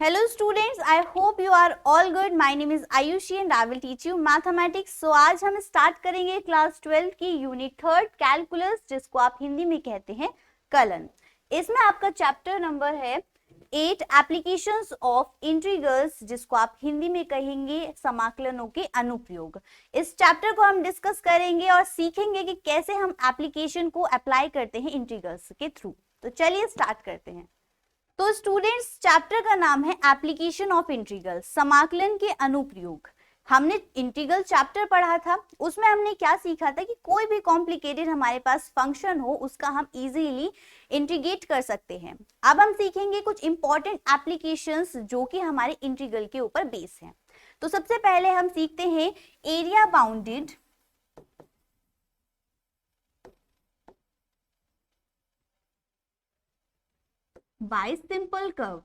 Hello students, I hope you are all good. My name is Ayushi and I will teach you mathematics. So आज हम start करेंगे class 12 की unit 3 calculus, जिसको आप हिंदी में कहते हैं कलन। इसमें आपका चैप्टर नंबर है 8 एप्लीकेशंस ऑफ इंटीग्रल्स, जिसको आप हिंदी में कहेंगे समाकलनों के अनुप्रयोग। इस चैप्टर को हम डिस्कस करेंगे और सीखेंगे कि कैसे हम एप्लीकेशन को अप्लाई करते हैं इंटीग्रल्स के थ्रू। तो चलिए स्टार्ट करते हैं। तो स्टूडेंट्स, चैप्टर का नाम है एप्लीकेशन ऑफ इंटीग्रल, समाकलन के अनुप्रयोग। हमने इंटीग्रल चैप्टर पढ़ा था, उसमें हमने क्या सीखा था कि कोई भी कॉम्प्लिकेटेड हमारे पास फंक्शन हो उसका हम इजीली इंटीग्रेट कर सकते हैं। अब हम सीखेंगे कुछ इंपॉर्टेंट एप्लीकेशंस जो कि हमारे इंटीग्रल के ऊपर बेस हैं। तो सबसे पहले हम सीखते हैं area bounded by simple curve.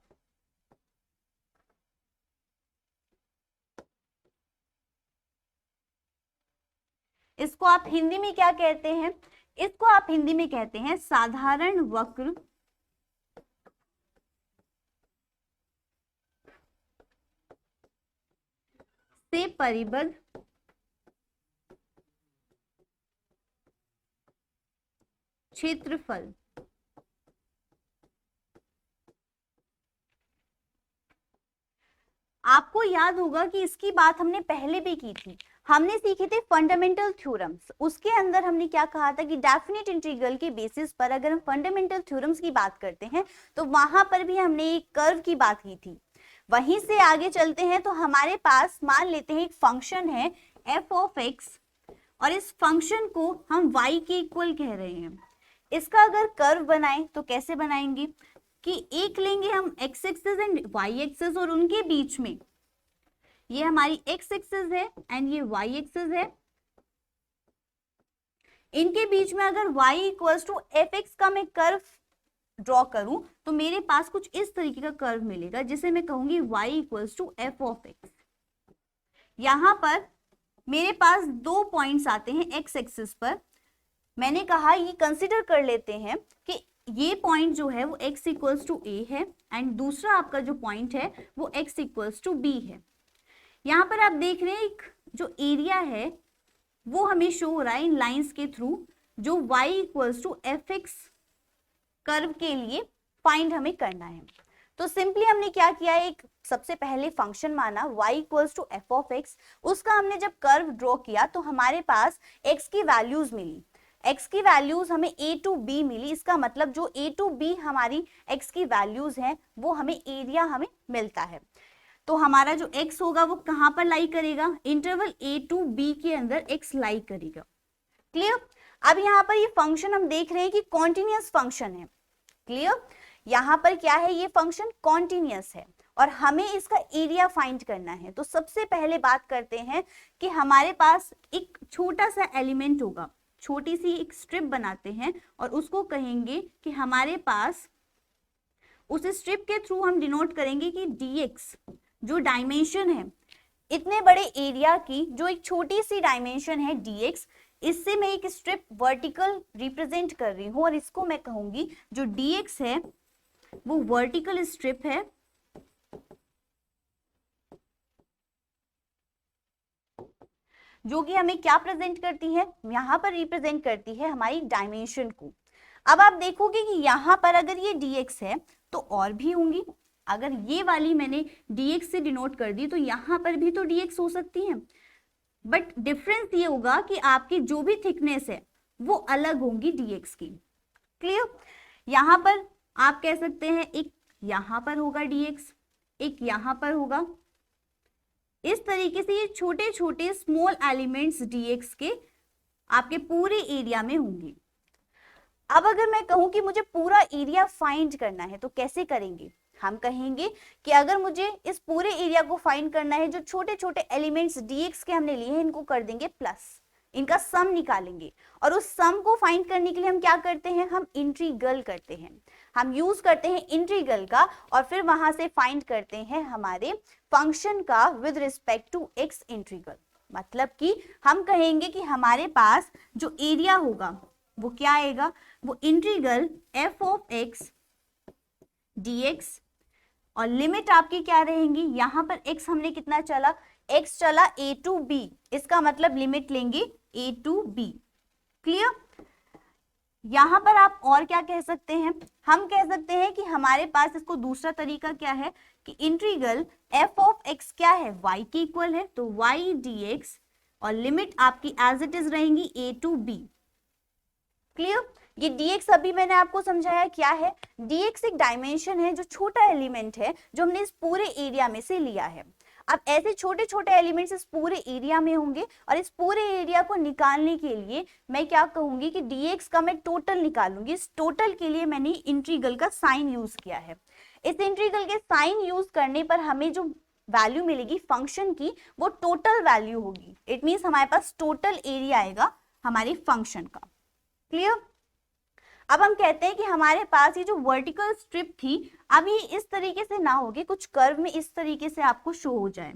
इसको आप हिंदी में क्या कहते हैं? इसको आप हिंदी में कहते हैं साधारण वक्र से परिबद्ध क्षेत्रफल। आपको याद होगा कि इसकी बात हमने पहले भी की थी। हमने सीखे थे फंडामेंटल थ्योरम्स। उसके अंदर हमने क्या कहा था कि डेफिनेट इंटीग्रल के बेसिस पर अगर हम फंडामेंटल थ्योरम्स की बात करते हैं तो वहां पर भी हमने एक कर्व की बात की थी। वहीं से आगे चलते हैं तो हमारे पास मान लेते हैं एक फंक्शन है f ऑफ x, और इस फंक्शन को हम y के इक्वल कह रहे हैं। इसका अगर कर्व बनाएं तो कैसे बनाएंगे कि एक लेंगे हम x axis and y axis, और उनके बीच में ये हमारी x एक्सिस है एंड ये y एक्सिस है। इनके बीच में अगर y इक्वल्स टू fx का मैं कर्व ड्रॉ करूं तो मेरे पास कुछ इस तरीके का कर्व मिलेगा, जिसे मैं कहूंगी y equals to f of x। यहां पर मेरे पास दो पॉइंट्स आते हैं x एक्सिस पर। मैंने कहा ये कंसिडर कर लेते हैं कि ये पॉइंट जो है वो x इक्वल्स टू a है एंड दूसरा आपका जो पॉइंट है वो x इक्वल्स टू b है। यहाँ पर आप देख रहे हैं एक जो एरिया है वो हमें शो हो रहा है इन लाइंस के थ्रू, जो y equals to F X curve के लिए फाइंड हमें करना है। तो सिंपली हमने क्या किया, एक सबसे पहले फंक्शन माना y equals to F of X. उसका हमने जब कर्व ड्रॉ किया तो हमारे पास x की वैल्यूज मिली। x की वैल्यूज हमें a टू b मिली। इसका मतलब जो a टू b हमारी x की वैल्यूज हैं वो हमें एरिया हमें मिलता है। तो हमारा जो x होगा वो कहां पर लाई करेगा, इंटरवल a टू b के अंदर x लाई करेगा। क्लियर? अब यहाँ पर ये फंक्शन हम देख रहे हैं कि कॉन्टिन्यूअस फंक्शन है। क्लियर? यहाँ पर क्या है, ये फंक्शन कॉन्टिन्यूअस है और हमें इसका एरिया फाइंड करना है। तो सबसे पहले बात करते हैं कि हमारे पास एक छोटा सा एलिमेंट होगा, छोटी सी एक स्ट्रिप बनाते हैं और उसको कहेंगे कि हमारे पास उस स्ट्रिप के थ्रू हम डिनोट करेंगे कि dx जो डायमेंशन है इतने बड़े एरिया की, जो एक छोटी सी डायमेंशन है dx, इससे मैं एक स्ट्रिप वर्टिकल रिप्रेजेंट कर रही हूं और इसको मैं कहूंगी जो dx है वो वर्टिकल स्ट्रिप है जो कि हमें क्या प्रेजेंट करती है, यहां पर रिप्रेजेंट करती है हमारी डायमेंशन को। अब आप देखोगे कि यहां पर अगर ये dx है तो और भी होंगी। अगर ये वाली मैंने dx से डिनोट कर दी तो यहां पर भी तो dx हो सकती है, बट डिफरेंस ये होगा कि आपकी जो भी थिकनेस है वो अलग होंगी dx की। क्लियर? यहां पर आप कह सकते हैं एक यहां पर होगा dx, एक यहां पर होगा। इस तरीके से ये छोटे छोटे स्मॉल एलिमेंट्स dx के आपके पूरे एरिया में होंगे। अब अगर मैं कहूं कि मुझे पूरा एरिया फाइंड करना है तो कैसे करेंगे? हम कहेंगे कि अगर मुझे इस पूरे एरिया को फाइंड करना है, जो छोटे छोटे एलिमेंट्स dx के हमने लिए हैं इनको कर देंगे प्लस, इनका सम निकालेंगे। और उस सम को फाइंड करने के लिए हम क्या करते हैं, हम इंटीग्रल करते हैं। हम यूज करते हैं इंटीग्रल का और फिर वहां से फाइंड करते हैं हमारे फंक्शन का with respect to x integral. मतलब कि हम कहेंगे कि हमारे पास जो एरिया होगा वो क्या आएगा, वो integral f of x dx और लिमिट आपकी क्या रहेंगी, यहाँ पर x हमने कितना चला, x चला a टू b, इसका मतलब लिमिट लेंगे a टू b। क्लियर। यहाँ पर आप और क्या कह सकते हैं, हम कह सकते हैं कि हमारे पास इसको दूसरा तरीका क्या है कि इंटीग्रल f ऑफ x क्या है, y के इक्वल है, तो y dx और लिमिट आपकी एज इट इज रहेंगी a टू b। क्लियर। ये dx अभी मैंने आपको समझाया क्या है, dx एक डायमेंशन है जो छोटा एलिमेंट है जो हमने इस पूरे एरिया में से लिया है। अब ऐसे छोटे छोटे एलिमेंट्स इस पूरे एरिया में होंगे और इस पूरे एरिया को निकालने के लिए मैं क्या कहूंगी कि dx का मैं टोटल निकालूंगी। इस टोटल के लिए मैंने इंटीग्रल का साइन यूज किया है। इस इंटीग्रल के साइन यूज करने पर हमें जो वैल्यू मिलेगी फंक्शन की वो टोटल वैल्यू होगी। इट मीन्स हमारे पास टोटल एरिया आएगा हमारे फंक्शन का। क्लियर। अब हम कहते हैं कि हमारे पास ये जो वर्टिकल स्ट्रिप थी अब ये इस तरीके से ना होगी, कुछ कर्व में इस तरीके से आपको शो हो जाए,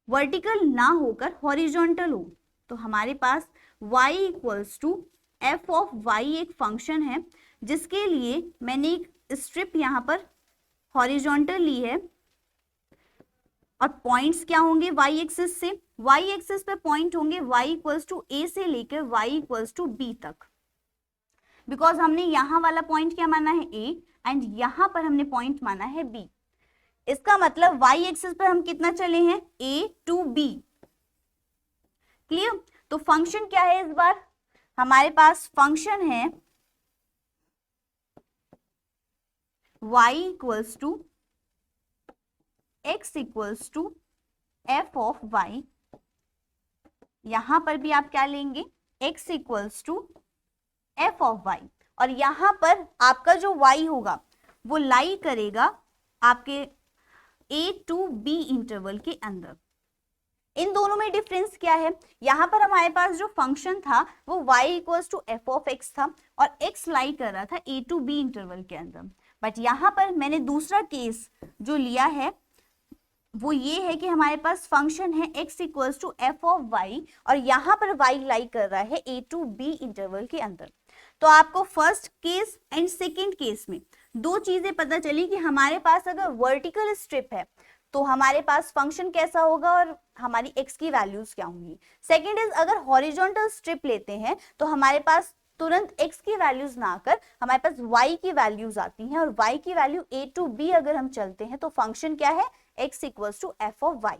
वर्टिकल ना होकर हॉरिजॉन्टल हो। तो हमारे पास y equals to F of Y एक फंक्शन है जिसके लिए मैंने एक स्ट्रिप यहाँ पर हॉरिजॉन्टल ली है और पॉइंट्स क्या होंगे y एक्सिस से, y एक्सिस पे पॉइंट होंगे y इक्वल्स टू a से लेकर y इक्वल्स टू b तक। बिकॉज हमने यहाँ वाला पॉइंट क्या माना है a एंड यहाँ पर हमने पॉइंट माना है b। इसका मतलब y एक्सिस पर हम कितना चले हैं, a टू b। क्लियर। तो फंक्शन क्या है इस बार, हमारे पास फंक्शन है y equals to x equals to f of y। यहां पर भी आप क्या लेंगे, x equals to f of y और यहां पर आपका जो y होगा वो लाई करेगा आपके a टू b इंटरवल के अंदर। इन दोनों में डिफरेंस क्या है, यहाँ पर हमारे पास जो फंक्शन था वो y equals to F of X था और x लाई कर रहा था a टू b इंटरवल के अंदर। बट यहाँ पर मैंने दूसरा केस जो लिया है वो ये है कि हमारे पास फंक्शन है x equals to F of Y और यहाँ पर y लाई कर रहा है a टू b इंटरवल के अंदर। तो आपको first case and second case में दो चीजें पता चली कि हमारे पास अगर वर्टिकल स्ट्रिप है तो हमारे पास फंक्शन कैसा होगा और हमारी x की वैल्यूज क्या होंगी। सेकेंड इज अगर हॉरिजॉन्टल स्ट्रिप लेते हैं तो हमारे पास तुरंत x की वैल्यूज ना आकर हमारे पास y की वैल्यूज आती हैं और y की वैल्यू a टू b अगर हम चलते हैं तो फंक्शन क्या है, x equals to F of Y.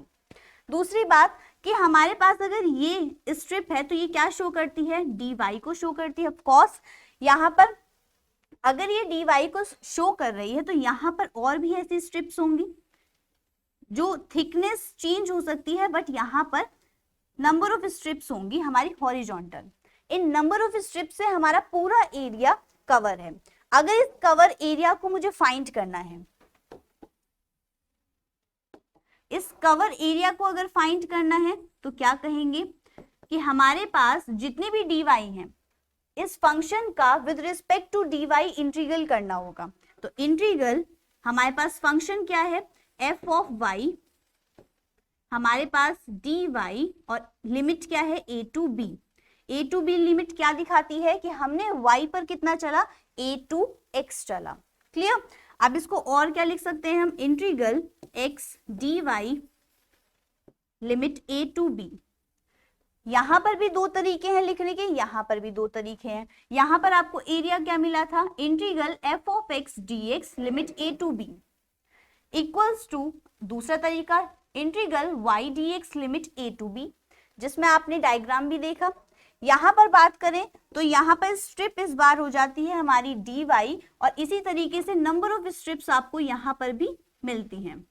दूसरी बात कि हमारे पास अगर ये स्ट्रिप है तो ये क्या शो करती है, dy को शो करती है। ऑफ कोर्स यहाँ पर अगर ये dy को शो कर रही है तो यहाँ पर और भी ऐसी स्ट्रिप्स होंगी जो थिकनेस चेंज हो सकती है, बट यहाँ पर नंबर ऑफ स्ट्रिप्स होंगी हमारी horizontal. In number of strip से हमारा पूरा एरिया कवर है। अगर इस कवर एरिया को मुझे फाइंड करना है, इस कवर एरिया को अगर फाइंड करना है तो क्या कहेंगे कि हमारे पास जितने भी dy हैं इस फंक्शन का with respect to dy integral करना होगा। तो इंटीग्रल हमारे पास फंक्शन क्या है, f ऑफ y, हमारे पास dy और लिमिट क्या है a to b। a to b limit क्या दिखाती है कि हमने y पर कितना चला, a टू x चला। क्लियर। अब इसको और क्या लिख सकते हैं हम, integral x dy limit a to b। यहां पर भी दो तरीके हैं लिखने के, यहां पर भी दो तरीके हैं। यहां पर आपको एरिया क्या मिला था, integral f of x dx limit a to b equals to दूसरा तरीका integral y dx limit a to b, जिसमें आपने डायग्राम भी देखा। यहाँ पर बात करें तो यहाँ पर स्ट्रिप इस बार हो जाती है हमारी dy और इसी तरीके से नंबर ऑफ स्ट्रिप्स आपको यहाँ पर भी मिलती हैं।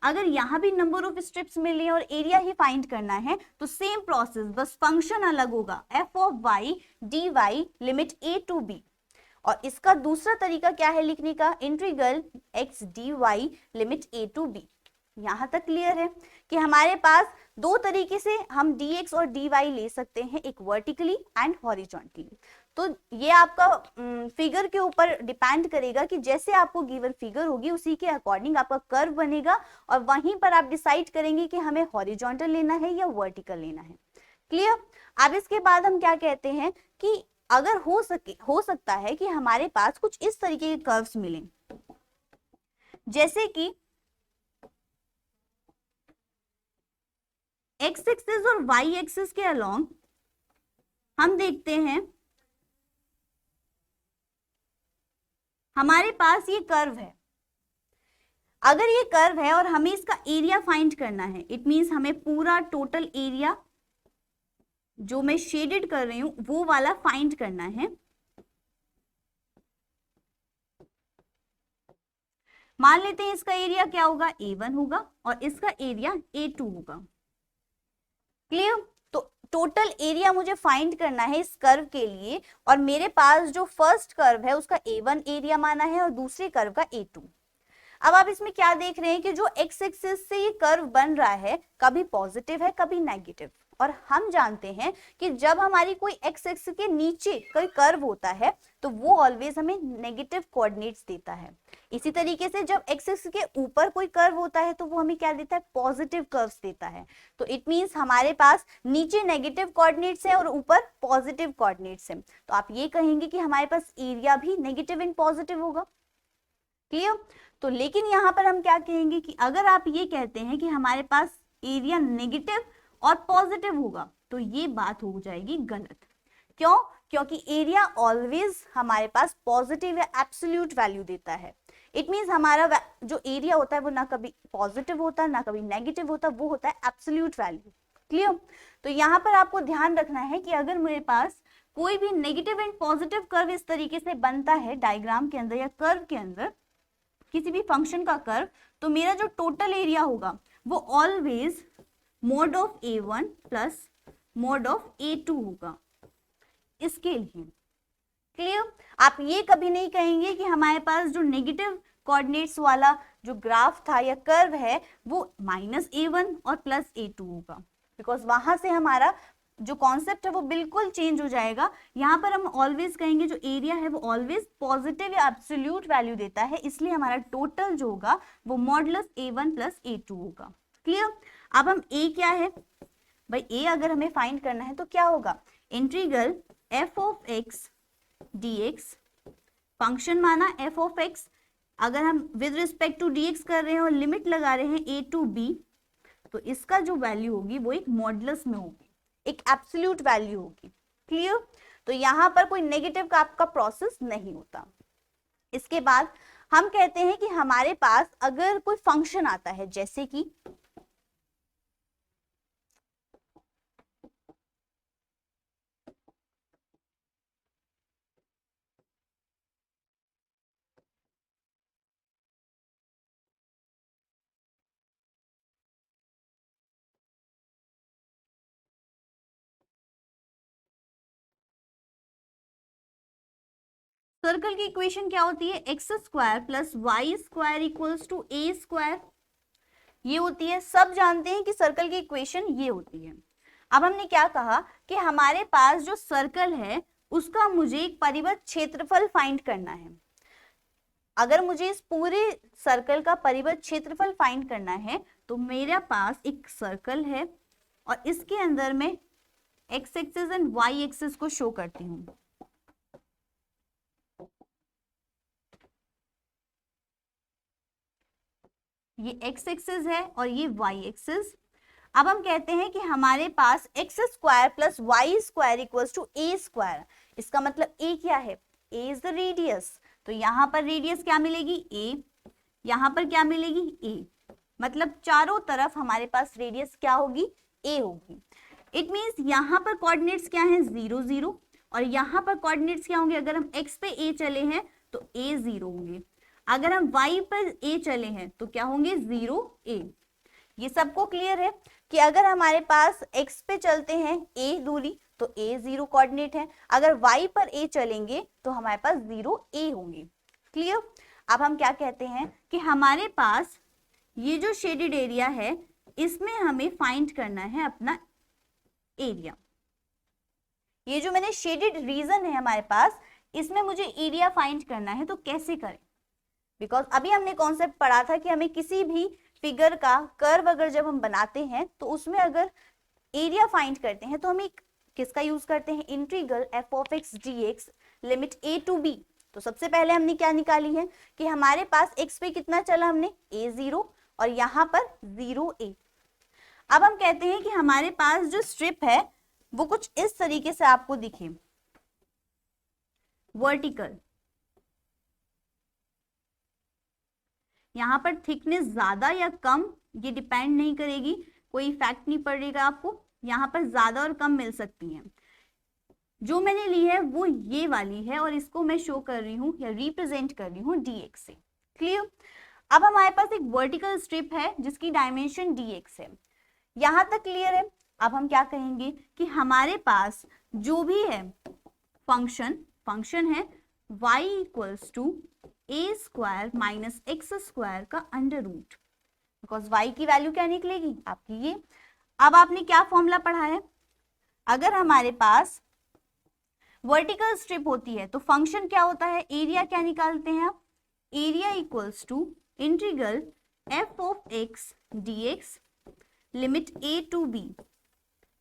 अगर यहाँ भी नंबर ऑफ स्ट्रिप्स मिली है और एरिया ही फाइंड करना है तो सेम प्रोसेस, बस फंक्शन अलग होगा, f of y dy limit a to b। और इसका दूसरा तरीका क्या है लिखने का, integral x dy limit a to b। यहां तक क्लियर है कि हमारे पास दो तरीके से हम dx और dy ले सकते हैं, एक वर्टिकली एंड हॉरिजॉन्टली। तो ये आपका फिगर के ऊपर डिपेंड करेगा कि जैसे आपको गिवन फिगर होगी उसी के अकॉर्डिंग आपका कर्व बनेगा और वहीं पर आप डिसाइड करेंगे कि हमें हॉरिजॉन्टल लेना है या वर्टिकल लेना है। क्लियर। अब इसके बाद हम क्या कहते हैं कि अगर हो सकता है कि हमारे पास कुछ इस तरीके के कर्व्स मिलें, जैसे कि एक्स एक्सिस और वाई एक्सिस के अलोंग हम देखते हैं हमारे पास ये कर्व है। अगर ये कर्व है और हमें इसका एरिया फाइंड करना है, इट मींस हमें पूरा टोटल एरिया जो मैं शेडेड कर रही हूं वो वाला फाइंड करना है। मान लेते हैं इसका एरिया क्या होगा, A1 होगा और इसका एरिया A2 होगा। क्लियर? तो टोटल एरिया मुझे फाइंड करना है इस कर्व के लिए, और मेरे पास जो फर्स्ट कर्व है उसका A1 एरिया माना है और दूसरे कर्व का A2। अब आप इसमें क्या देख रहे हैं कि जो एक्स एक्सिस से ये कर्व बन रहा है कभी पॉजिटिव है कभी नेगेटिव, और हम जानते हैं कि जब हमारी कोई एक्स एक्सिस के नीचे कोई कर्व होता है तो वो ऑलवेज हमें नेगेटिव कोऑर्डिनेट्स देता है। इसी तरीके से जब एक्स एक्सिस के ऊपर कोई कर्व होता है तो वो हमें क्या देता है, पॉजिटिव कर्व्स देता है। तो इट मींस हमारे पास नीचे नेगेटिव कोऑर्डिनेट्स है और ऊपर पॉजिटिव कोऑर्डिनेट्स है, तो आप ये कहेंगे कि हमारे पास एरिया भी नेगेटिव एंड पॉजिटिव होगा। क्लियर? तो लेकिन यहाँ पर हम क्या कहेंगे कि अगर आप ये कहते हैं कि हमारे पास एरिया नेगेटिव और पॉजिटिव होगा तो ये बात हो जाएगी गलत। क्यों? क्योंकि एरिया ऑलवेज हमारे पास पॉजिटिव या एब्सोल्यूट वैल्यू देता है। इट मींस हमारा जो एरिया होता है वो ना कभी पॉजिटिव होता है ना कभी नेगेटिव होता, वो होता है एब्सोल्यूट वैल्यू। क्लियर? तो यहाँ पर आपको ध्यान रखना है कि अगर मेरे पास कोई भी नेगेटिव एंड पॉजिटिव कर्व इस तरीके से बनता है डायग्राम के अंदर या कर्व के अंदर, किसी भी फंक्शन का कर्व, तो मेरा जो टोटल एरिया होगा वो always mode of A1 plus mode of A2 होगा इसके लिए। क्लियर? आप ये कभी नहीं कहेंगे कि हमारे पास जो नेगेटिव कोऑर्डिनेट्स वाला जो ग्राफ था या कर्व है वो -A1 और +A2 होगा, बिकॉज वहां से हमारा जो कॉन्सेप्ट है वो बिल्कुल चेंज हो जाएगा। यहाँ पर हम ऑलवेज कहेंगे जो एरिया है वो ऑलवेज पॉजिटिव या एब्सोल्यूट वैल्यू देता है, इसलिए हमारा टोटल जो होगा वो मॉडुलस A1 + A2 होगा। क्लियर? अब हम A क्या है भाई, A अगर हमें फाइंड करना है तो क्या होगा, integral f of x dx, function माना f of x, अगर हम विद रिस्पेक्ट टू dx कर रहे हैं और लिमिट लगा रहे हैं a to b, तो इसका जो वैल्यू होगी वो एक मॉडुलस में होगी, एक एब्सोल्यूट वैल्यू होगी। क्लियर? तो यहाँ पर कोई नेगेटिव का आपका प्रोसेस नहीं होता। इसके बाद हम कहते हैं कि हमारे पास अगर कोई फंक्शन आता है, जैसे कि सर्कल की इक्वेशन क्या होती है, x² + y² = a², ये होती है। सब जानते हैं कि सर्कल की इक्वेशन ये होती है। अब हमने क्या कहा कि हमारे पास जो सर्कल है उसका मुझे एक परिबद्ध क्षेत्रफल फाइंड करना है। अगर मुझे इस पूरे सर्कल का परिबद्ध क्षेत्रफल फाइंड करना है तो मेरे पास एक सर्कल है और इसके अंदर मैं x axis and y axis को शो करती हूँ। ये एक्स एक्सिस है और ये वाई एक्सिस। अब हम कहते हैं कि हमारे पास x² + y² = a²। इसका मतलब a क्या है, a इज द रेडियस, तो यहाँ पर रेडियस क्या मिलेगी, a, यहाँ पर क्या मिलेगी, a, मतलब चारों तरफ हमारे पास रेडियस क्या होगी, a होगी। इट मींस यहाँ पर कोऑर्डिनेट्स क्या हैं, 0 0, और यहाँ पर कोऑर्डिनेट्स क्या होंगे, अगर हम x पे a चले हैं तो a 0 होंगे, अगर हम y पर a चले हैं तो क्या होंगे, 0 a। ये सबको क्लियर है कि अगर हमारे पास x पे चलते हैं a दूरी तो a 0 कोऑर्डिनेट है, अगर y पर a चलेंगे तो हमारे पास 0 a होंगे। क्लियर? अब हम क्या कहते हैं कि हमारे पास ये जो शेडेड एरिया है इसमें हमें फाइंड करना है अपना एरिया। ये जो मैंने शेडेड रीजन है हमारे पास, इसमें मुझे एरिया फाइंड करना है, तो कैसे करें, बिकॉज अभी हमने कॉन्सेप्ट पढ़ा था कि हमें किसी भी फिगर का कर्व अगर जब हम बनाते हैं तो उसमें अगर एरिया फाइंड करते हैं तो हम एक किसका यूज करते हैं, integral f of x dx limit a to b, तो सबसे पहले हमने क्या निकाली है कि हमारे पास x पे कितना चला, हमने a0 और यहाँ पर 0a। अब हम कहते हैं कि हमारे पास जो स्ट्रिप है वो कुछ इस तरीके से आपको दिखे, वर्टिकल। यहाँ पर थिकनेस ज्यादा या कम ये डिपेंड नहीं करेगी, कोई इफेक्ट नहीं पड़ेगा आपको, यहाँ पर ज्यादा और कम मिल सकती हैं। जो मैंने ली है वो ये वाली है और इसको मैं शो कर रही हूँ या रिप्रेजेंट कर रही हूँ dx से। क्लियर? अब हमारे पास एक वर्टिकल स्ट्रिप है जिसकी डायमेंशन dx है। यहां तक क्लियर है? अब हम क्या कहेंगे कि हमारे पास जो भी है फंक्शन है y equals to a square minus x square का अंडर रूट, बिकॉज y की वैल्यू क्या निकलेगी आपकी ये। अब आपने क्या फॉर्मूला पढ़ा है, अगर हमारे पास वर्टिकल स्ट्रिप होती है तो फंक्शन क्या होता है, एरिया क्या निकालते हैं आप, area equals to integral f of x dx limit a to b,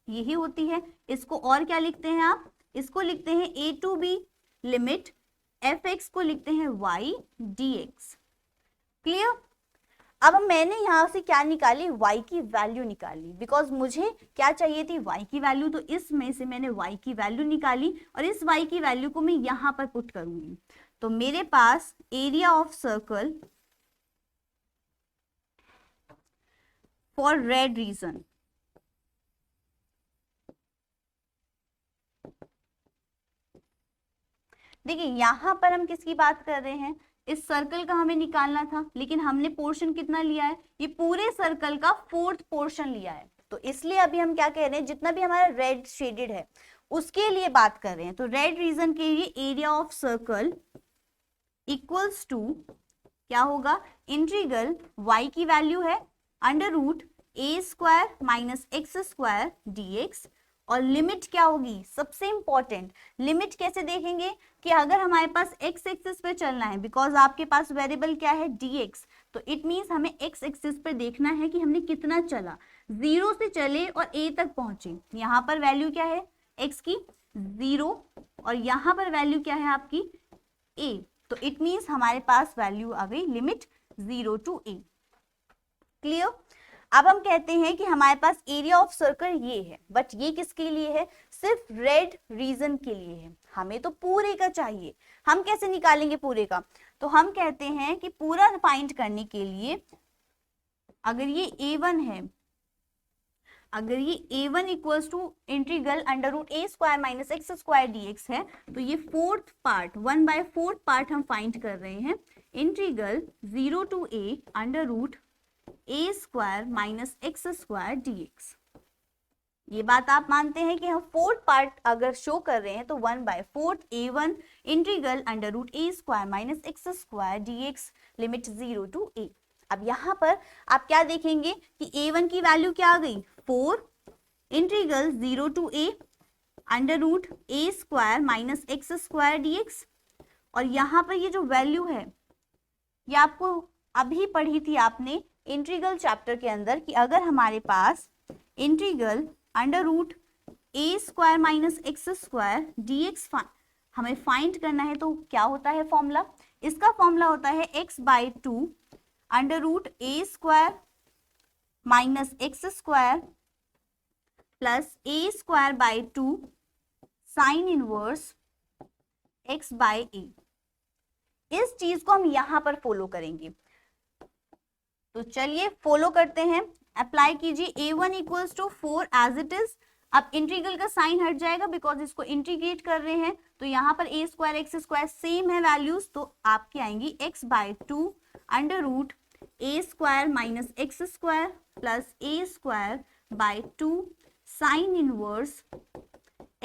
यही होती है। इसको और क्या लिखते हैं आप, इसको लिखते हैं a to b limit f x को लिखते हैं y dx। क्लियर? अब मैंने यहां से क्या निकाली, y की वैल्यू निकाली, बिकॉज मुझे क्या चाहिए थी, y की वैल्यू। तो इसमें से मैंने y की वैल्यू निकाली और इस y की वैल्यू को मैं यहां पर पुट करूंगी। तो मेरे पास area of circle for red region, देखिए यहां पर हम किसकी बात कर रहे हैं, इस सर्कल का हमें निकालना था, लेकिन हमने पोर्शन कितना लिया है, ये पूरे सर्कल का 4th पोर्शन लिया है। तो इसलिए अभी हम क्या कह रहे हैं, जितना भी हमारा रेड शेडेड है उसके लिए बात कर रहे हैं। तो रेड रीजन के लिए area of circle equals to क्या होगा, इंटीग्रल y की वैल्यू है अंडर रूट ए square minus x square dx, और लिमिट क्या होगी, सबसे इंपॉर्टेंट लिमिट कैसे देखेंगे कि अगर हमारे पास x एक्सिस पे चलना है, बिकॉज आपके पास वेरिएबल क्या है dx, तो इट मींस हमें x एक्सिस पे देखना है कि हमने कितना चला, 0 से चले और a तक पहुंचे। यहाँ पर वैल्यू क्या है x की 0 और यहाँ पर वैल्यू क्या है आपकी a, तो इट मींस हमारे पास वैल्यू आ गई लिमिट 0 टू a। क्लियर? अब हम कहते हैं कि हमारे पास एरिया ऑफ सर्कल ये है, बट ये किसके लिए है, सिर्फ रेड रीजन के लिए है, हमें तो पूरे का चाहिए। हम कैसे निकालेंगे पूरे का, तो हम कहते हैं कि पूरा फाइंड करने के लिए अगर ये a1 है, अगर ये a1 equals to integral under root A square minus x square dx है, तो ये 4th पार्ट 1/4 पार्ट हम फाइंड कर रहे हैं, integral 0 to a under root A square minus x square dx। ये बात आप मानते हैं कि हम 4th पार्ट अगर शो कर रहे हैं तो 1/4 a1 integral under root A square minus x square dx limit 0 to a। अब यहाँ पर आप क्या देखेंगे कि a1 की वैल्यू क्या आ गई 4 integral 0 to a under root A square minus x square dx, और यहाँ पर ये जो वैल्यू है ये आपको अभी पढ़ी थी आपने इंटीग्रल चैप्टर के अंदर कि अगर हमारे पास इंटीग्रल अंडर रूट ए square minus x square dx हमें फाइंड करना है तो क्या होता है फॉर्मूला, इसका फॉर्मूला होता है x/2 under root A square minus x square plus a square by 2 sine inverse x/a। इस चीज को हम यहां पर फॉलो करेंगे, तो चलिए फॉलो करते हैं, अप्लाई कीजिए। a1 equals to 4 as it is. अब इंटीग्रल का साइन हट जाएगा बिकॉज इसको इंटीग्रेट कर रहे हैं, तो यहाँ पर a square x square same है वैल्यूज, तो आपकी आएंगी x/2 under root A square minus x square plus a square by 2 sine inverse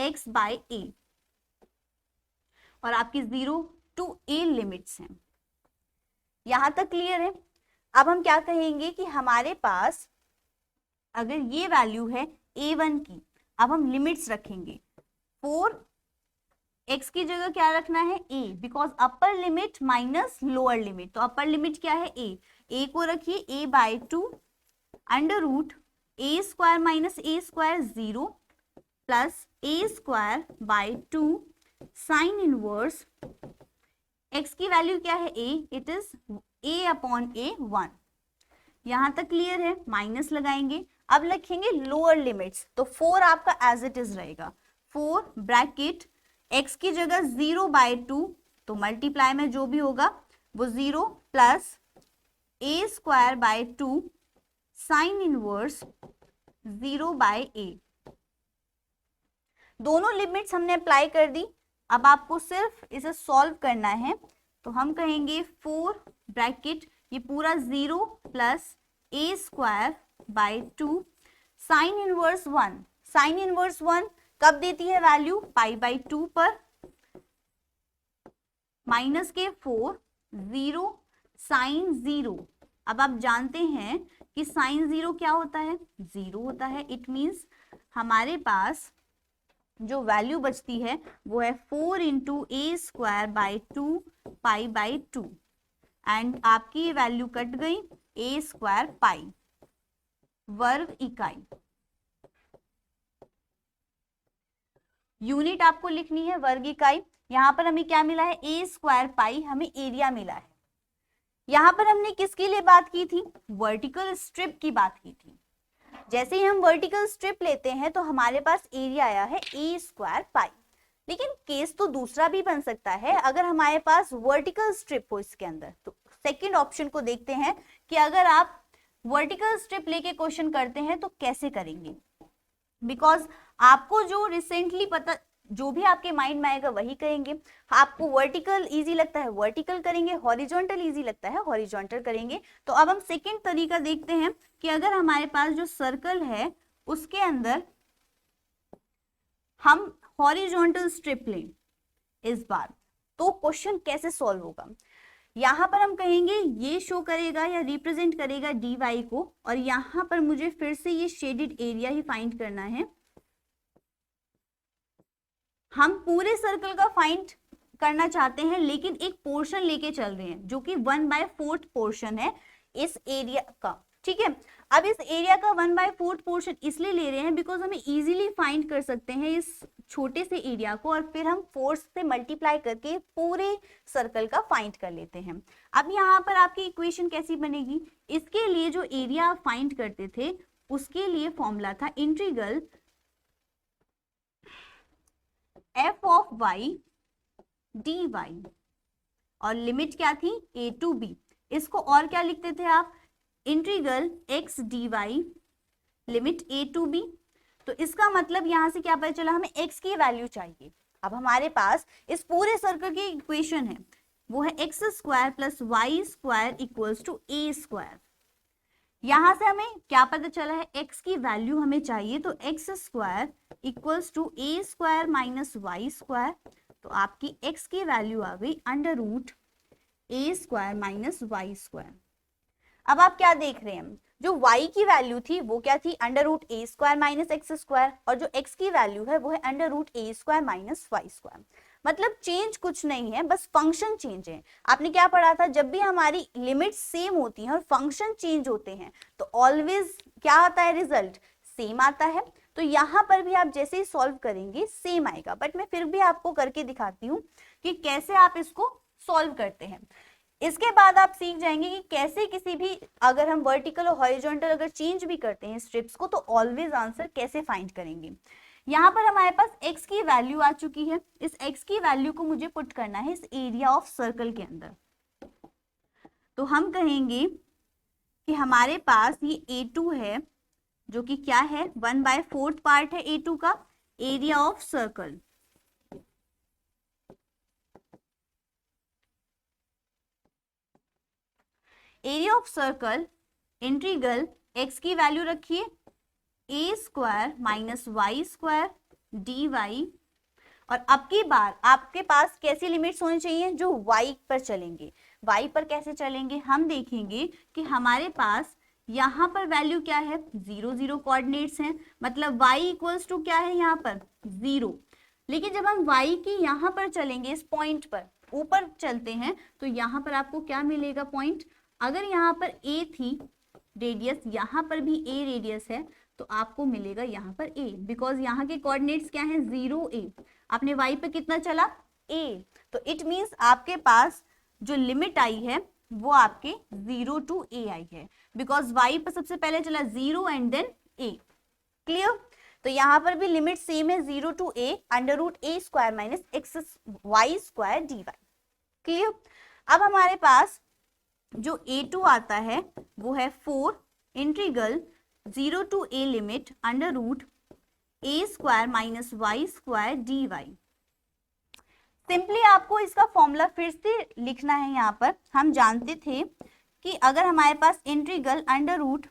x/a, और आपकी 0 टू a लिमिट्स हैं। यहां तक क्लियर है? अब हम क्या कहेंगे कि हमारे पास अगर ये वैल्यू है a1 की, अब हम लिमिट्स रखेंगे, 4 x की जगह क्या रखना है a, because upper limit minus lower limit, तो अपर लिमिट क्या है a को रखिए a/2 under root A square minus a square 0 plus a square by 2 sine inverse x की वैल्यू क्या है a, it is a upon a 1। यहां तक क्लियर है, माइनस लगाएंगे। अब लिखेंगे लोअर लिमिट्स, तो 4 आपका एज इट इज रहेगा। 4 ब्रैकेट x की जगह 0/2, तो मल्टीप्लाई में जो भी होगा वो 0 plus a²/2 sine inverse 0/a। दोनों लिमिट्स हमने अप्लाई कर दी। अब आपको सिर्फ इसे सॉल्व करना है, तो हम कहेंगे 4 ब्रैकेट ये पूरा 0 plus a²/2 sine inverse 1। Sign inverse 1 कब देती है वैल्यू? π/2 पर। माइनस के 4 0 साइन 0। अब आप जानते हैं कि साइन 0 क्या होता है? 0 होता है। इट मीन्स हमारे पास जो वैल्यू बचती है वो है 4 इंटू a²/2 π/2 एंड आपकी ये वैल्यू कट गई a² पाई वर्ग इकाई। यूनिट आपको लिखनी है वर्ग इकाई। यहां पर हमें क्या मिला है? a² पाई, हमें एरिया मिला है। यहां पर हमने किसके लिए बात की थी? वर्टिकल स्ट्रिप की बात की थी। जैसे ही हम वर्टिकल स्ट्रिप लेते हैं तो हमारे पास एरिया आया है a² पाई। लेकिन केस तो दूसरा भी बन सकता है, अगर हमारे पास वर्टिकल स्ट्रिप हो इसके अंदर। तो सेकंड ऑप्शन को देखते हैं कि अगर आप वर्टिकल स्ट्रिप लेके क्वेश्चन करते हैं तो कैसे करेंगे। बिकॉज आपको जो रिसेंटली पता, जो भी आपके माइंड में आएगा वही करेंगे। आपको वर्टिकल इजी लगता है वर्टिकल करेंगे, हॉरिजॉन्टल इजी लगता है हॉरिजॉन्टल करेंगे। तो अब हम सेकंड तरीका देखते हैं कि अगर हमारे पास जो सर्कल है उसके अंदर हम हॉरिजॉन्टल स्ट्रिप लें इस बार, तो क्वेश्चन कैसे सॉल्व होगा। यहां पर हम कहेंगे ये शो करेगा या रिप्रेजेंट करेगा dy को, और यहां पर मुझे फिर से ये शेडेड एरिया ही फाइंड करना है। हम पूरे सर्कल का फाइंड करना चाहते हैं लेकिन एक पोर्शन लेके चल रहे हैं जो कि 1/4 पोर्शन है इस एरिया का। ठीक है, अब इस एरिया का 1/4 पोर्शन इसलिए ले रहे हैं बिकॉज हमें इजीली फाइंड कर सकते हैं इस छोटे से एरिया को, और फिर हम 4 से मल्टीप्लाई करके पूरे सर्कल का फाइंड कर लेते हैं। अब यहाँ पर आपकी इक्वेशन कैसी बनेगी? इसके लिए जो एरिया आप फाइंड करते थे उसके लिए फॉर्मूला था integral f of y dy, और लिमिट क्या थी? a to b। इसको और क्या लिखते थे आप? Integral x dy limit a to b। तो इसका मतलब यहां से क्या पता चला? हमें x की वैल्यू चाहिए। अब हमारे पास इस पूरे सर्कल की इक्वेशन है, वो है x² plus y² equals to a²। यहां से हमें क्या पता चला है? x की वैल्यू हमें चाहिए, तो x² equals to a² minus y²। तो आपकी x की वैल्यू आ गई under root a² minus y²। अब आप क्या देख रहे हैं? जो y की वैल्यू थी वो क्या थी? Under root a² minus x², और जो x की वैल्यू है वो है under root a² minus y²। मतलब चेंज कुछ नहीं है, बस फंक्शन चेंज है। आपने क्या पढ़ा था? जब भी हमारी लिमिट सेम होती हैं और फंक्शन चेंज होते हैं तो ऑलवेज क्या आता है? रिजल्ट सेम आता है। तो यहाँ पर भी आप जैसे ही सॉल्व करेंगे सेम आएगा, बट मैं फिर भी आपको करके दिखाती हूँ कि कैसे आप इसको सॉल्व करते हैं। इसके बाद आप सीख जाएंगे कि कैसे किसी भी, अगर हम वर्टिकल और हॉरिजॉन्टल अगर चेंज भी करते हैं स्ट्रिप्स को, तो ऑलवेज आंसर कैसे फाइंड करेंगे। यहाँ पर हमारे पास x की वैल्यू आ चुकी है। इस x की वैल्यू को मुझे पुट करना है इस एरिया ऑफ सर्कल के अंदर। तो हम कहेंगे कि हमारे पास ये a2 है जो कि क्या है? 1/4 पार्ट है a2 का, area of circle. Area of circle integral x की वैल्यू रखिए a² माइनस y² dy, और अब की बार आपके पास कैसी लिमिट्स होनी चाहिए? जो y पर चलेंगे। y पर कैसे चलेंगे? हम देखेंगे कि हमारे पास यहाँ पर वैल्यू क्या है? 0 0 कोऑर्डिनेट्स हैं, मतलब y इक्वल्स टू क्या है यहाँ पर? 0। लेकिन जब हम y की यहाँ पर चलेंगे, इस पॉइंट पर ऊपर चलते हैं, तो यहाँ पर आपको क्या मिलेगा? पॉइंट। अगर यहाँ पर a थी रेडियस, यहाँ पर भी a रेडियस है, तो आपको मिलेगा यहाँ पर a, बिकॉज यहाँ के कोऑर्डिनेट्स क्या हैं? 0 a। आपने y पे कितना चला? a, तो इट मीन्स आपके पास जो लिमिट आई है वो आपके 0 टू a आई है, बिकॉज y पर सबसे पहले चला 0 एंड देन a। क्लियर? तो यहाँ पर भी लिमिट सेम है 0 to a under root a square minus x y square d y. Clear? अब हमारे पास जो a2 आता है वो है 4 integral 0 to a limit under root a square minus Y square d y. Simply आपको इसका फॉर्मूला फिर से लिखना है। यहाँ पर हम जानते थे कि अगर हमारे पास integral under root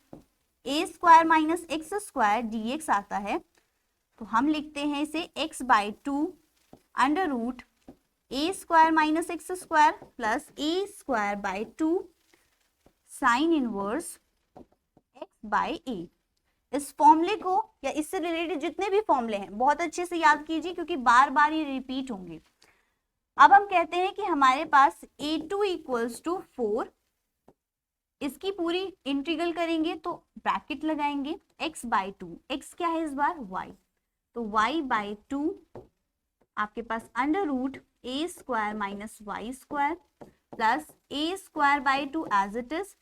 a square minus x square dx आता है तो हम लिखते हैं इसे x by 2 under root a square minus x square plus a square by 2 sine inverse x by a। इस फॉर्मूले को या इससे रिलेटेड जितने भी फॉर्मूले हैं बहुत अच्छे से याद कीजिए, क्योंकि बार बार ये रिपीट होंगे। अब हम कहते हैं कि हमारे पास a2 इक्वल्स टू 4, इसकी पूरी इंटीग्रल करेंगे तो ब्रैकेट लगाएंगे x बाई 2, x क्या है इस बार y, तो y बाई 2 आपके पास under root a square minus Y square plus a square by 2 as it is.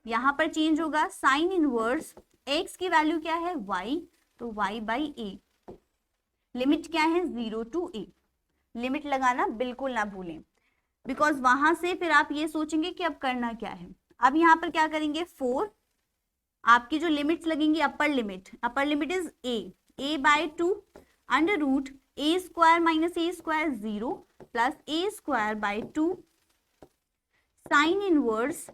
यहाँ पर चेंज होगा साइन इनवर्स x की वैल्यू क्या है y, तो y बाई a। लिमिट क्या है 0 टू a। लिमिट लगाना बिल्कुल ना भूलें, बिकॉज वहां से फिर आप ये सोचेंगे कि अब करना क्या है। अब यहाँ पर क्या करेंगे 4, आपकी जो लिमिट्स लगेंगी upper limit is a by 2 under root a square minus a square 0 plus a square by 2 sine inverse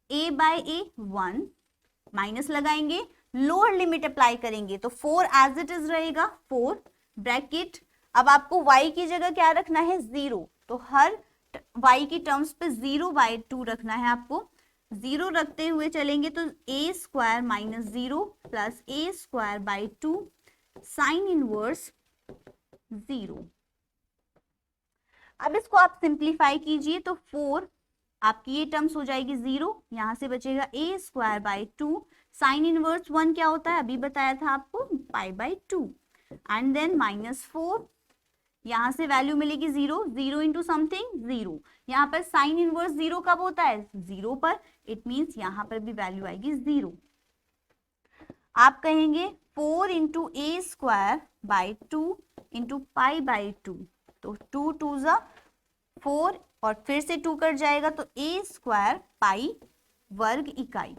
a by a 1 minus लगाएंगे, लोअर लिमिट अप्लाई करेंगे तो 4 एज इट इज रहेगा 4 ब्रैकेट। अब आपको y की जगह क्या रखना है 0, तो हर y की टर्म्स पे 0 बाई 2 रखना है आपको। 0 रखते हुए चलेंगे तो a square minus 0 plus a square by 2 sine inverse 0। अब इसको आप सिंप्लीफाई कीजिए तो 4 आपकी ये टर्म्स हो जाएगी 0, यहां से बचेगा a square by 2 sine inverse 1 क्या होता है अभी बताया था आपको pi by 2 and then minus 4, यहां से वैल्यू मिलेगी 0 इंटू समथिंग 0। यहाँ पर साइन इनवर्स 0 कब होता है 0 पर, इट मीन्स यहाँ पर भी वैल्यू आएगी 0। आप कहेंगे 4 into A square by 2 into pi by 2, तो 2 2 जा 4 और फिर से 2 कट जाएगा तो ए स्क्वायर पाई वर्ग इकाई।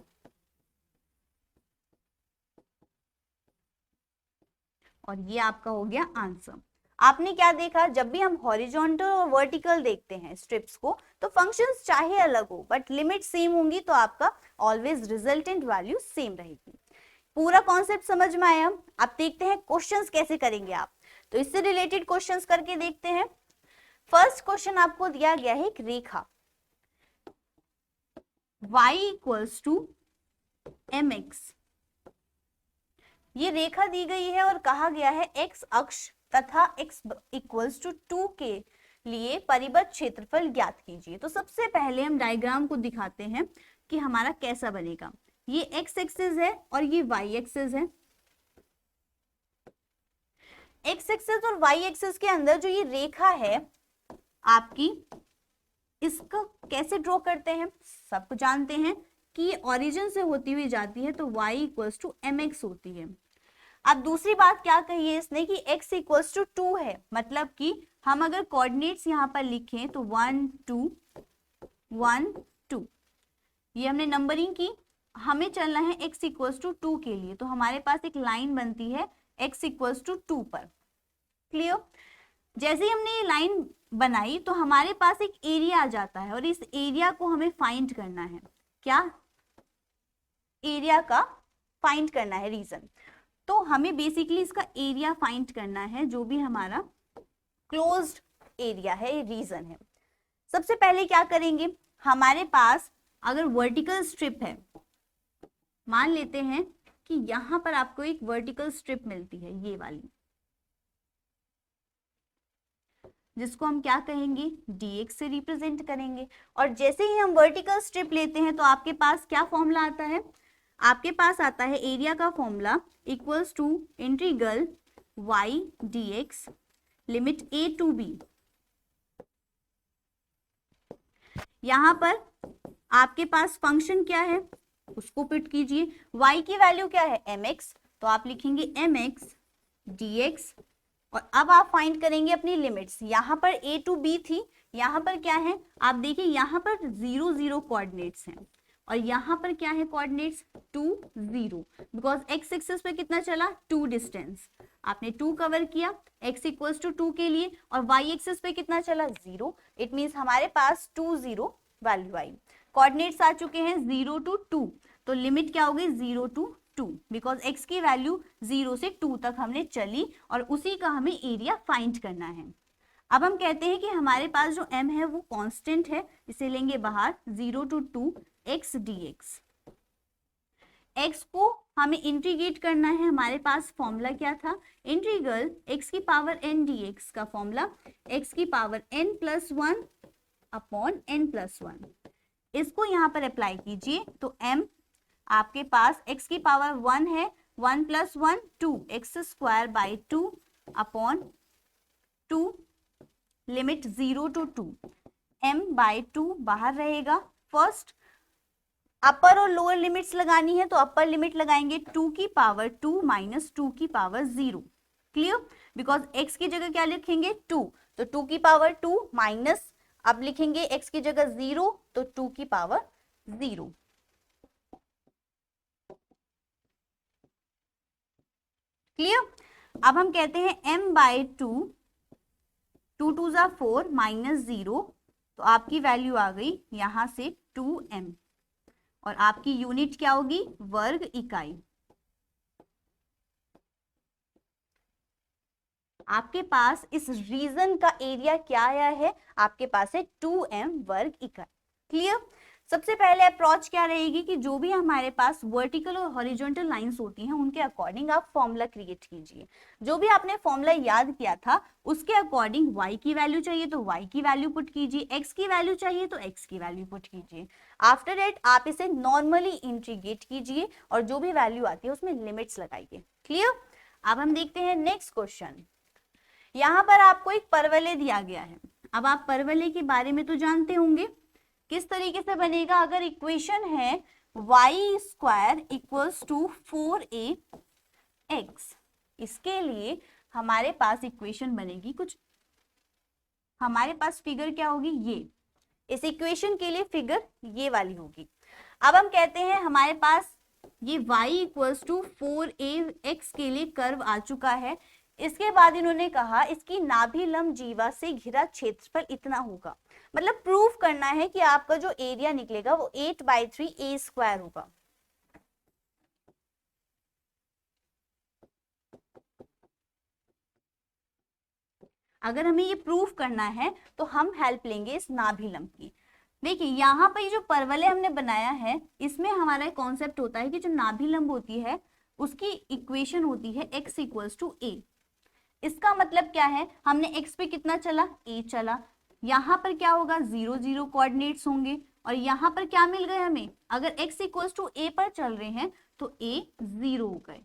और ये आपका हो गया आंसर। आपने क्या देखा, जब भी हम हॉरिजॉन्टल और वर्टिकल देखते हैं स्ट्रिप्स को तो फंक्शंस चाहे अलग हो बट लिमिट सेम होंगी, तो आपका ऑलवेज रिजल्टेंट वैल्यू सेम रहेगी। पूरा कॉन्सेप्ट समझ में आया? अब देखते हैं क्वेश्चंस कैसे करेंगे आप, तो इससे रिलेटेड क्वेश्चंस करके देखते हैं। फर्स्ट क्वेश्चन आपको दिया गया है एक रेखा y इक्वल्स टू mx, ये रेखा दी गई है और कहा गया है x अक्ष तथा x इक्वल्स टू 2 के लिए परिबद्ध क्षेत्रफल ज्ञात कीजिए। तो सबसे पहले हम डायग्राम को दिखाते हैं कि हमारा कैसा बनेगा। ये x एक्सिस है और ये y एक्सिस है। x एक्सिस और y एक्सिस के अंदर जो ये रेखा है आपकी, इसको कैसे ड्रॉ करते हैं, सबको जानते हैं कि ये ओरिजिन से होती हुई जाती है तो y इक्वल्स टू mx होती है। अब दूसरी बात क्या कही है इसने कि x इक्वल्स टू 2 है, मतलब कि हम अगर कोऑर्डिनेट्स यहाँ पर लिखें तो 1 2 1 2, ये हमने नंबरिंग की, हमें चलना है x इक्वल्स टू 2 के लिए, तो हमारे पास एक लाइन बनती है x इक्वल्स टू 2 पर। क्लियर? जैसे ही हमने ये लाइन बनाई तो हमारे पास एक एरिया आ जाता है और इस एरिया को हमें फाइंड करना है। क्या? एरिया का फाइंड करना है रीजन। तो हमें बेसिकली इसका एरिया फाइंड करना है, जो भी हमारा क्लोज्ड एरिया है, रीजन है। सबसे पहले क्या करेंगे, हमारे पास अगर वर्टिकल स्ट्रिप है, मान लेते हैं कि यहां पर आपको एक वर्टिकल स्ट्रिप मिलती है ये वाली, जिसको हम क्या कहेंगे dx से रिप्रेजेंट करेंगे। और जैसे ही हम वर्टिकल स्ट्रिप लेते हैं तो आपके पास क्या फॉर्मूला आता है, आपके पास आता है एरिया का formula equals to integral y dx limit a to b यहाँ पर आपके पास फंक्शन क्या है उसको पुट कीजिए। y की वैल्यू क्या है mx, तो आप लिखेंगे mx dx। और अब आप फाइंड करेंगे अपनी लिमिट्स। यहाँ पर a टू b थी, यहाँ पर क्या है आप देखिए, यहाँ पर 0 0 कोऑर्डिनेट्स हैं और यहाँ पर क्या है कोऑर्डिनेट्स 2 0, बिकॉज x एक्सिस पे कितना चला 2 डिस्टेंस, आपने 2 कवर किया x इक्वल्स टू 2 के लिए, और y एक्सिस पे कितना चला 0, इट मीन्स हमारे पास 2 0 वैल्यू आई। कोऑर्डिनेट्स आ चुके हैं 0 to 2, तो लिमिट क्या हो गई 0 to 2, बिकॉज x की वैल्यू 0 से 2 तक हमने चली और उसी का हमें एरिया फाइंड करना है। अब हम कहते हैं कि हमारे पास जो m है वो कांस्टेंट है, इसे लेंगे बाहर 0 to 2 x dx। x को हमें इंटीग्रेट करना है, हमारे पास फॉर्मूला क्या था इंटीग्रल x की पावर n dx का फॉर्मूला x की power n plus 1 upon n plus 1। इसको यहाँ पर अप्लाई कीजिए तो m आपके पास x की पावर 1 है, 1 plus 1 2 x square by 2 upon 2 limit 0 to 2 m by 2 बाहर रहेगा। फर्स्ट अपर और लोअर लिमिट्स लगानी है तो अपर लिमिट लगाएंगे 2 की पावर 2 माइनस 2 की पावर 0। क्लियर, बिकॉज x की जगह क्या लिखेंगे 2, तो 2 की पावर 2 माइनस, अब लिखेंगे x की जगह 0 तो 2 की पावर 0। क्लियर, अब हम कहते हैं m बाई 2, 2 2 जा 4 माइनस 0, तो आपकी वैल्यू आ गई यहां से 2m और आपकी यूनिट क्या होगी वर्ग इकाई। आपके पास इस रीजन का एरिया क्या आया है, आपके पास है 2m वर्ग इकाई। क्लियर, सबसे पहले अप्रोच क्या रहेगी कि जो भी हमारे पास वर्टिकल और हॉरिजॉन्टल लाइंस होती हैं उनके अकॉर्डिंग आप फॉर्मूला क्रिएट कीजिए। जो भी आपने फॉर्मूला याद किया था उसके अकॉर्डिंग y की वैल्यू चाहिए तो y की वैल्यू पुट कीजिए, x की वैल्यू चाहिए तो x की वैल्यू पुट कीजिए। आफ्टर दैट आप इसे नॉर्मली इंटीग्रेट कीजिए और जो भी वैल्यू आती है उसमें लिमिट्स लगाइए। क्लियर, अब हम देखते हैं नेक्स्ट क्वेश्चन। यहाँ पर आपको एक परवलय दिया गया है। अब आप परवलय के बारे में तो जानते होंगे, किस तरीके से बनेगा। अगर इक्वेशन है y square equals to 4ax, इसके लिए हमारे पास इक्वेशन बनेगी कुछ, हमारे पास फिगर क्या होगी ये, इस इक्वेशन के लिए फिगर ये वाली होगी। अब हम कहते हैं हमारे पास ये y इक्वल्स टू 4ax के लिए कर्व आ चुका है। इसके बाद इन्होंने कहा इसकी नाभि लंब जीवा से घिरा क्षेत्रफल इतना होगा, मतलब प्रूफ करना है कि आपका जो एरिया निकलेगा वो 8/3 a स्क्वायर होगा। अगर हमें ये प्रूफ करना है तो हम हेल्प लेंगे इस नाभि लंब की। देखिए यहाँ पर जो परवलय हमने बनाया है इसमें हमारा कॉन्सेप्ट होता है कि जो नाभि लंब होती है उसकी इक्वेशन होती है x इक्वल्स टू a। इसका मतलब क्या है, हमने x पे कितना चला a चला, यहाँ पर क्या होगा 0 0 कोऑर्डिनेट्स होंगे और यहाँ पर क्या मिल गए हमें, अगर x इक्वल्स टू a पर चल रहे हैं तो a 0 हो गए।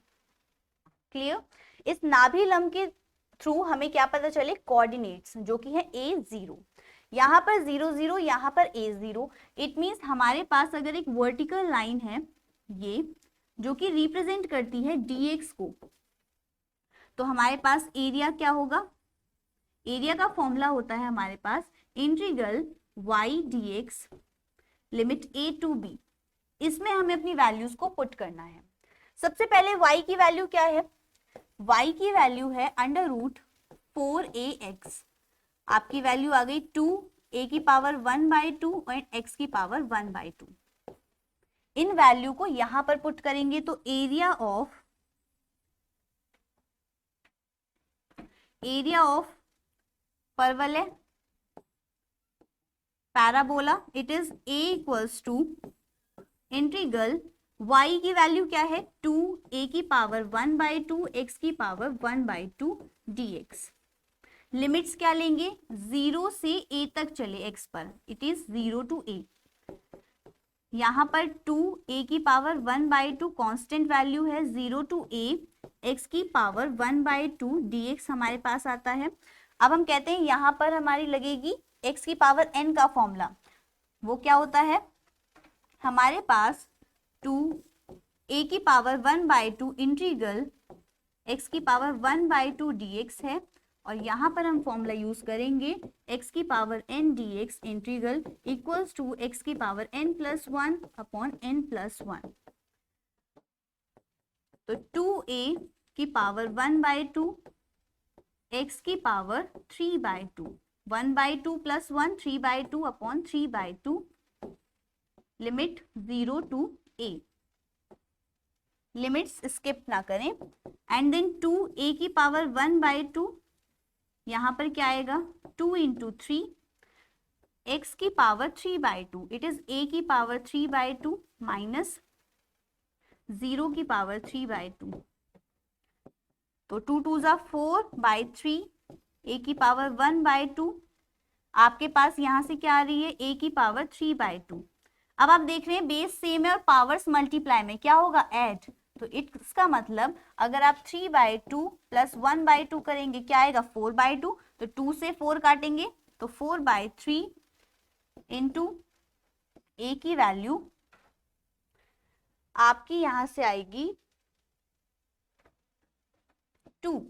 क्लियर, इस नाभि लंब के थ्रू हमें क्या पता चले कोऑर्डिनेट्स जो कि है a 0, यहाँ पर 0 0 यहाँ पर a 0। इट मीन्स हमारे पास अगर एक वर्टिकल लाइन है ये जो कि रिप्रेजेंट करती है dx को, तो हमारे पास एरिया क्या होगा, एरिया का फॉर्मूला होता है हमारे पास integral y dx limit a to b। इसमें हमें अपनी वैल्यूज को पुट करना है। सबसे पहले y की वैल्यू क्या है, y की वैल्यू है अंडर रूट 4ax, आपकी वैल्यू आ गई 2, a की पावर 1/2 और x की पावर 1/2। इन वैल्यू को यहां पर पुट करेंगे तो एरिया ऑफ परवलय parabola it is a equals to integral y की वैल्यू क्या है 2, a की पावर 1/2 x की पावर 1/2 dx। लिमिट्स क्या लेंगे 0 से a तक चले x पर, इट इज 0 to a। यहाँ पर 2 a की पावर 1/2 कांस्टेंट वैल्यू है, 0 to a x की पावर 1/2 dx हमारे पास आता है। अब हम कहते हैं यहाँ पर हमारी लगेगी x की पावर n का फॉर्मूला, वो क्या होता है, हमारे पास 2a की पावर 1/2 इंटीग्रल x की पावर 1/2 dx है, और यहाँ पर हम फॉर्मूला यूज करेंगे x की power n dx integral equals to x की पावर n+1 अपॉन n+1। तो 2a की पावर 1/2 x की power 3/2, 1/2 + 1 3/2 upon 3/2, limit 0 to a, limits skip ना करें। एंड देन 2a की पावर 1/2, यहाँ पर क्या आएगा 2 × 3, x की पावर 3/2, इट इज a की पावर 3/2 माइनस 0 की पावर 3/2, तो 2 2 = 4/3, a की पावर 1/2, आपके पास यहाँ से क्या आ रही है a की पावर 3/2। अब आप देख रहे हैं बेस सेम है और पावर्स मल्टीप्लाई में क्या होगा ऐड, तो इसका मतलब अगर आप 3/2 + 1/2 करेंगे क्या आएगा 4/2, तो 2 से 4 काटेंगे तो 4/3 इंटू a की वैल्यू आपकी यहां से आएगी 2।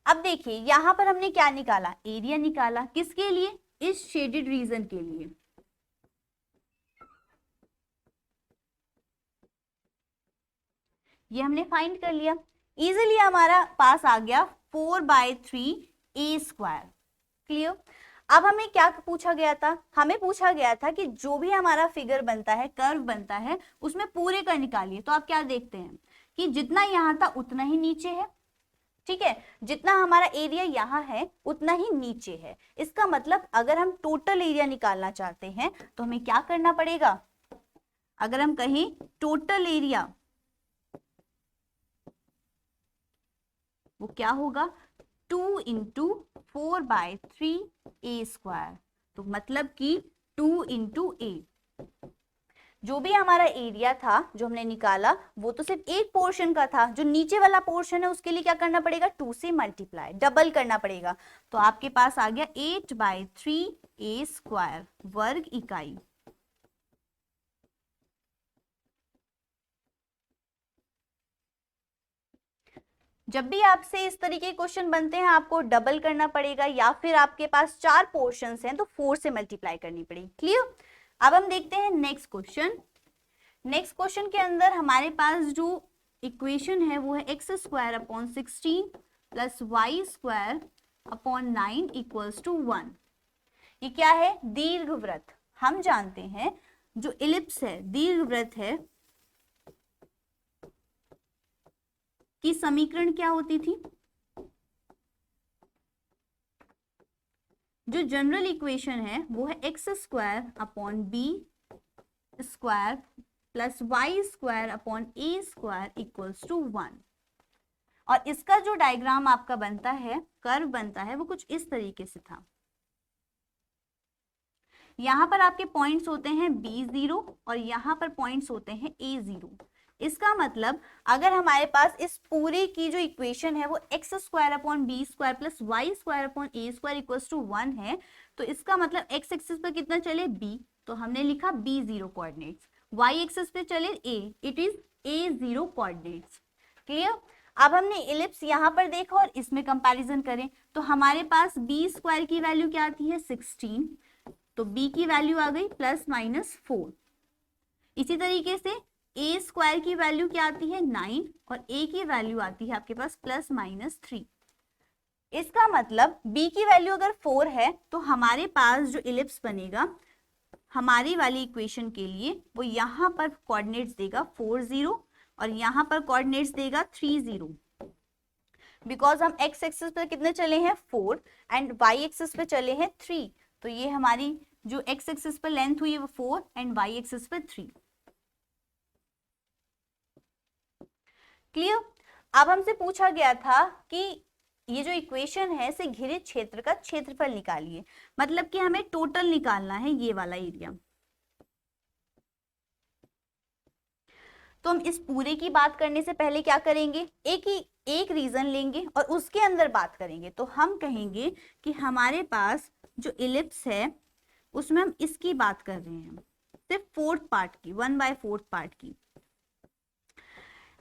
अब देखिए यहां पर हमने क्या निकाला, एरिया निकाला, किसके लिए, इस शेडेड रीजन के लिए। ये हमने फाइंड कर लिया, इजीली हमारा पास आ गया 4/3a²। क्लियर। अब हमें क्या पूछा गया था, हमें पूछा गया था कि जो भी हमारा फिगर बनता है, कर्व बनता है, उसमें पूरे का निकालिए। तो आप क्या देखते हैं कि जितना यहाँ था उतना ही नीचे है, ठीक है, जितना हमारा एरिया यहाँ है उतना ही नीचे है। इसका मतलब अगर हम टोटल एरिया निकालना चाहते हैं तो हमें क्या करना पड़ेगा, अगर हम कहें टोटल एरिया वो क्या होगा 2 × 4/3a², तो मतलब कि 2 × a। जो भी हमारा एरिया था जो हमने निकाला वो तो सिर्फ एक पोर्शन का था, जो नीचे वाला पोर्शन है उसके लिए क्या करना पड़ेगा 2 से मल्टीप्लाई, डबल करना पड़ेगा। तो आपके पास आ गया 8/3a² वर्ग इकाई। जब भी आपसे इस तरीके के क्वेश्चन बनते हैं आपको डबल करना पड़ेगा, या फिर आपके पास 4 पोर्शंस हैं तो 4 से मल्टीप्लाई करनी पड़ेगी। क्लियर। अब हम देखते हैं नेक्स्ट क्वेश्चन। नेक्स्ट क्वेश्चन के अंदर हमारे पास जो इक्वेशन है वो है x² upon 16 plus y² upon 9 equals to 1। ये क्या है, दीर्घवृत्त। हम जानते हैं जो इलिप्स है, दीर्घवृत्त है, की समीकरण क्या होती थी, जो जनरल इक्वेशन है वो है x² upon b² plus y² upon a² equals to 1। और इसका जो डायग्राम आपका बनता है, कर्व बनता है, वो कुछ इस तरीके से था। यहां पर आपके पॉइंट्स होते हैं b0 और यहां पर पॉइंट्स होते हैं a0। इसका मतलब अगर हमारे पास इस पूरे की जो इक्वेशन है वो x² upon b² plus y² upon a² equals to 1 है, तो इसका मतलब x एक्सिस पर कितना चले b, तो हमने लिखा b0 कोऑर्डिनेट्स, y एक्सिस पे चले a, it is a0 coordinates. Clear. अब हमने इलिप्स यहाँ पर देखा और इसमें कंपैरिजन करें तो हमारे पास b² की वैल्यू क्या आती है 16, तो b की वैल्यू आ गई ±4। इसी तरीके से a² की वैल्यू क्या आती है 9 और a की वैल्यू आती है आपके पास ±3। इसका मतलब b की वैल्यू अगर 4 है तो हमारे पास जो इलिप्स बनेगा हमारी वाली इक्वेशन के लिए वो यहाँ पर कोऑर्डिनेट्स देगा 4 0 और यहाँ पर कोऑर्डिनेट्स देगा 3 0, बिकॉज हम x एक्सिस पर कितने चले हैं 4 एंड y एक्सिस पे चले हैं 3, तो ये हमारी जो x एक्सिस पर लेंथ हुई है वो 4 एंड y एक्सिस पर 3। क्लियर। अब हमसे पूछा गया था कि ये जो इक्वेशन है इसे घिरे क्षेत्र का क्षेत्रफल निकालिए, मतलब कि हमें टोटल निकालना है ये वाला एरिया। तो हम इस पूरे की बात करने से पहले क्या करेंगे, एक रीजन लेंगे और उसके अंदर बात करेंगे। तो हम कहेंगे कि हमारे पास जो इलिप्स है उसमें हम इसकी बात कर रहे हैं, सिर्फ 4th पार्ट की, 1/4 पार्ट की।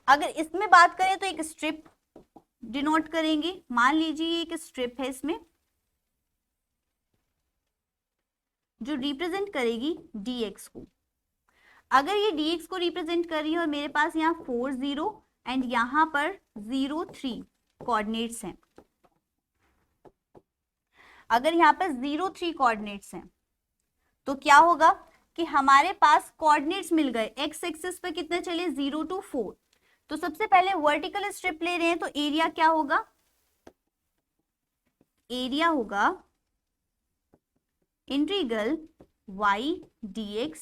अगर इसमें बात करें तो एक स्ट्रिप डिनोट करेंगे। मान लीजिए एक स्ट्रिप है इसमें जो रिप्रेजेंट करेगी dx को। अगर ये dx को रिप्रेजेंट कर रही है और मेरे पास यहाँ 4 0 एंड यहाँ पर 0 3 कोऑर्डिनेट्स हैं, अगर यहाँ पर 0 3 कोऑर्डिनेट्स हैं तो क्या होगा कि हमारे पास कोऑर्डिनेट्स मिल गए। एक्स एक्सिस पे कितने चले, 0 to 4। तो सबसे पहले वर्टिकल स्ट्रिप ले रहे हैं तो एरिया क्या होगा, एरिया होगा integral y dx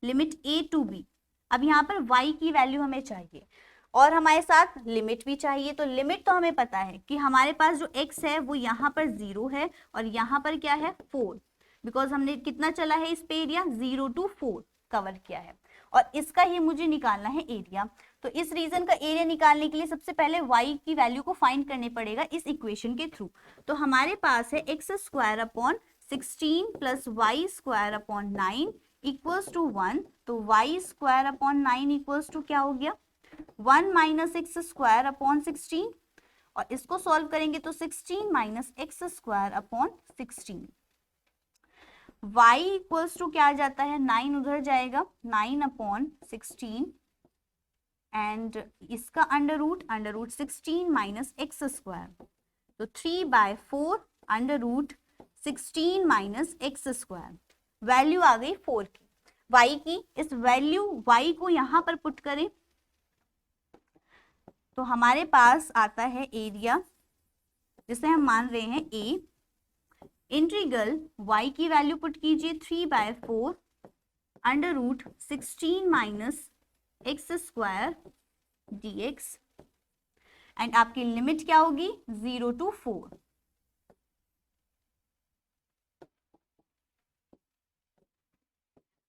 limit a to b। अब यहाँ पर y की वैल्यू हमें चाहिए और हमारे साथ लिमिट भी चाहिए। तो लिमिट तो हमें पता है कि हमारे पास जो x है वो यहाँ पर 0 है और यहाँ पर क्या है 4, बिकॉज हमने कितना चला है इस पे एरिया, 0 to 4 कवर किया है और इसका ही मुझे निकालना है एरिया। तो इस रीजन का एरिया निकालने के लिए सबसे पहले y की वैल्यू को फाइंड करने पड़ेगा इस इक्वेशन के थ्रू। तो हमारे पास है x² upon 16 plus y square upon 9 equals to 1। तो y² अपॉन 9 इक्वल्स टू क्या हो गया, 1 माइनस x² अपॉन 16 और इसको सॉल्व करेंगे तो 16 minus x² upon 16। y equals to क्या आ जाता है, 9 उधर जाएगा, 9 अपॉन 16 एंड इसका अंडर रूट 16 माइनस x²। तो 3/4 under root 16 minus x²। Value आ गई 4 की, y की। इस वैल्यू y को यहां पर पुट करें तो हमारे पास आता है एरिया जिसे हम मान रहे हैं a। इंटीग्रल y की वैल्यू पुट कीजिए 3/4 under root 16 minus x² dx and आपकी लिमिट क्या होगी, 0 to 4।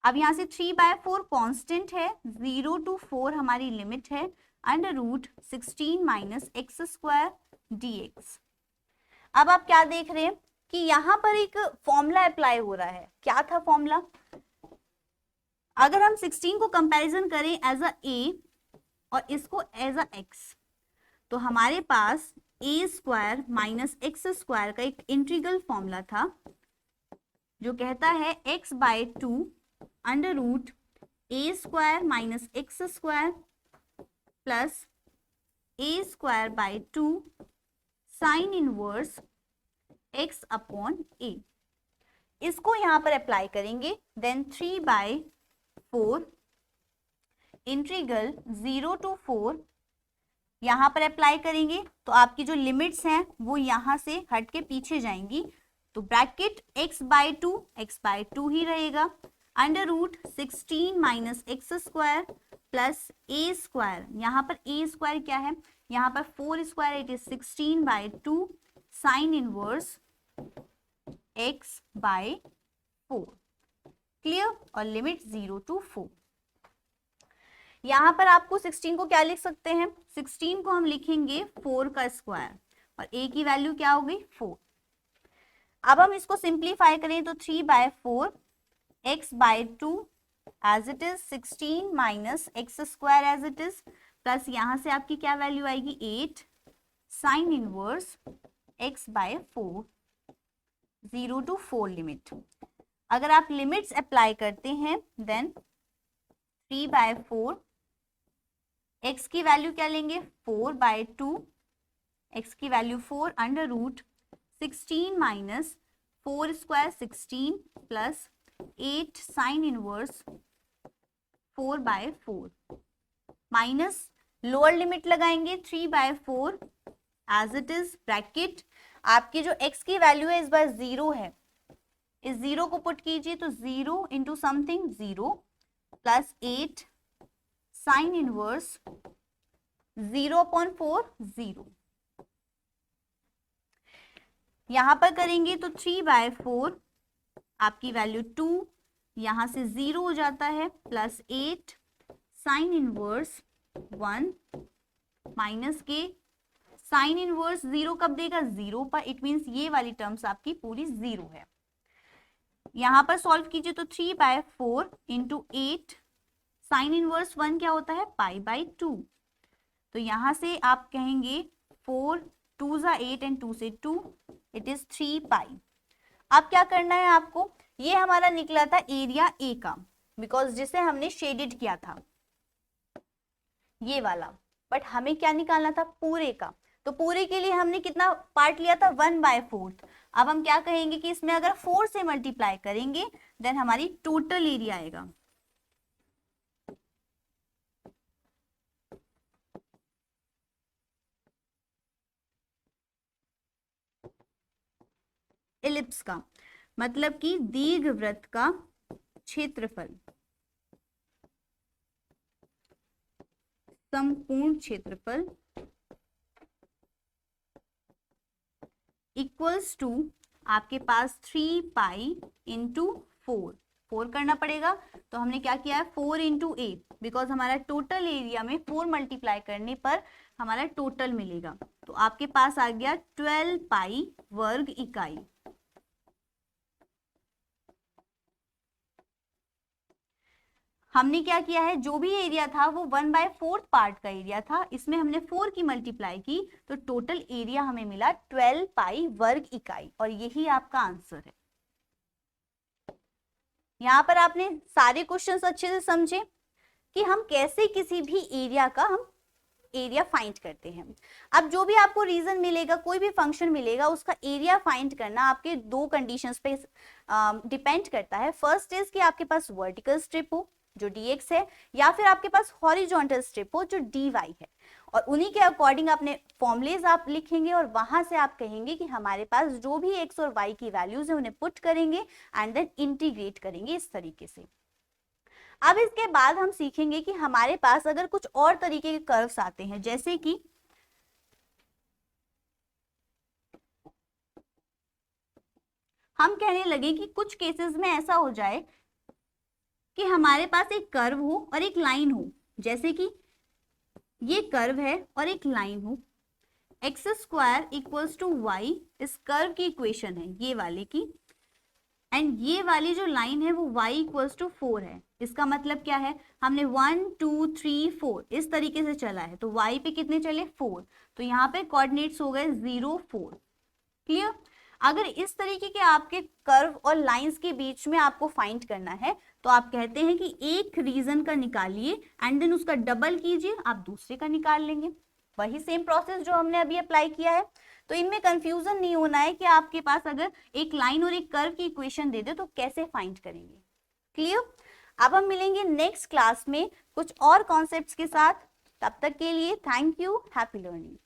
अब यहां से 3/4 कांस्टेंट है, 0 to 4 हमारी लिमिट है, under root 16 minus x² dx। अब आप क्या देख रहे हैं कि यहां पर एक फॉर्मूला अप्लाई हो रहा है। क्या था फॉर्मूला, अगर हम 16 को कंपैरिजन करें एज अ a और इसको एज अ x तो हमारे पास a² माइनस x² का एक इंटीग्रल फॉर्मूला था जो कहता है x/2 under root a² minus x² plus a²/2 sine inverse x upon a। इसको यहां पर अप्लाई करेंगे, देन 3/4 इंटीग्रल 0 to 4 यहां पर अप्लाई करेंगे तो आपकी जो लिमिट्स हैं वो यहां से हट के पीछे जाएंगी। तो ब्रैकेट x/2 ही रहेगा, under root 16 minus x² plus a²। यहाँ पर a² क्या है, यहाँ पर 4² it is 16/2 sine inverse x/4। Clear, और लिमिट 0 to 4। यहाँ पर आपको 16 को क्या लिख सकते हैं, 16 को हम लिखेंगे 4 का स्क्वायर और a की वैल्यू क्या हो गई 4। अब हम इसको सिंप्लीफाई करें तो 3/4 x/2 as it is 16 minus x² as it is plus यहाँ से आपकी क्या वैल्यू आएगी 8 sine inverse x/4 0 to 4 limit. अगर आप लिमिट्स अप्लाई करते हैं देन 3/4 x की वैल्यू क्या लेंगे 4/2, x की value 4 under root 16 minus 4² 16 plus 8 sine inverse 4/4 minus lower limit लगाएंगे 3/4 एज इट इज ब्रैकेट। आपकी जो x की वैल्यू है इस बार 0 है, इस 0 को पुट कीजिए तो 0 into something 0 plus 8 sine inverse 0/4 0। यहां पर करेंगे तो 3/4 आपकी वैल्यू 2 यहां से 0 हो जाता है प्लस 8 साइन इनवर्स 1 माइनस के साइन इनवर्स 0 कब देगा 0 पर, इट मींस ये वाली टर्म्स आपकी पूरी 0 है। यहाँ पर सॉल्व कीजिए तो 3/4 इंटू 8, साइन इनवर्स 1 क्या होता है, π/2। तो यहाँ से आप कहेंगे 4 2 ज़ा 8 एंड 2 से 2, इट इज 3π। अब क्या करना है आपको, ये हमारा निकला था एरिया ए का, बिकॉज जिसे हमने शेडेड किया था ये वाला, बट हमें क्या निकालना था, पूरे का। तो पूरे के लिए हमने कितना पार्ट लिया था, 1/4। अब हम क्या कहेंगे कि इसमें अगर 4 से मल्टीप्लाई करेंगे देन हमारी टोटल एरिया आएगा। इलिप्स का मतलब कि दीर्घवृत्त का क्षेत्रफल, संपूर्ण क्षेत्रफल इक्वल्स टू आपके पास 3π इंटू 4 करना पड़ेगा। तो हमने क्या किया है, 4 इंटू 8, बिकॉज हमारा टोटल एरिया में 4 मल्टीप्लाई करने पर हमारा टोटल मिलेगा। तो आपके पास आ गया 12π वर्ग इकाई। हमने क्या किया है, जो भी एरिया था वो 1/4 पार्ट का एरिया था, इसमें हमने 4 की मल्टीप्लाई की तो टोटल एरिया हमें मिला 12π वर्ग इकाई, और यही आपका आंसर है। यहाँ पर आपने सारे क्वेश्चंस अच्छे से समझे कि हम कैसे किसी भी एरिया का हम एरिया फाइंड करते हैं। अब जो भी आपको रीजन मिलेगा, कोई भी फंक्शन मिलेगा, उसका एरिया फाइंड करना आपके दो कंडीशंस पे डिपेंड करता है। फर्स्ट इज कि आपके पास वर्टिकल स्ट्रिप हो जो dx है, या फिर आपके पास हॉरिजॉन्टल स्ट्रिप हो जो dy है, और उन्हीं के अकॉर्डिंग अपने फॉर्मुलेज आप लिखेंगे और वहां से आप कहेंगे कि हमारे पास जो भी x और y की वैल्यूज है उन्हें पुट करेंगे एंड देन इंटीग्रेट करेंगे इस तरीके से। अब इसके बाद हम सीखेंगे कि हमारे पास अगर कुछ और तरीके के कर्व्स आते हैं, जैसे कि हम कहने लगे कि कुछ केसेस में ऐसा हो जाए कि हमारे पास एक कर्व हो और एक लाइन हो, जैसे कि ये कर्व है और एक लाइन हो, x² इक्वल्स टू वाई इस कर्व की इक्वेशन है ये वाले की, एंड ये वाली जो लाइन है वो y इक्वल्स टू 4 है। इसका मतलब क्या है, हमने 1 2 3 4 इस तरीके से चला है, तो y पे कितने चले 4, तो यहाँ पे कोऑर्डिनेट्स हो गए 0 4। क्लियर। अगर इस तरीके के आपके कर्व और लाइंस के बीच में आपको फाइंड करना है तो आप कहते हैं कि एक रीजन का निकालिए एंड देन उसका डबल कीजिए, आप दूसरे का निकाल लेंगे। वही सेम प्रोसेस जो हमने अभी अप्लाई किया है। तो इनमें कंफ्यूजन नहीं होना है कि आपके पास अगर एक लाइन और एक कर्व की इक्वेशन दे दे तो कैसे फाइंड करेंगे। क्लियर। अब हम मिलेंगे नेक्स्ट क्लास में कुछ और कॉन्सेप्ट्स के साथ। तब तक के लिए थैंक यू, हैप्पी लर्निंग।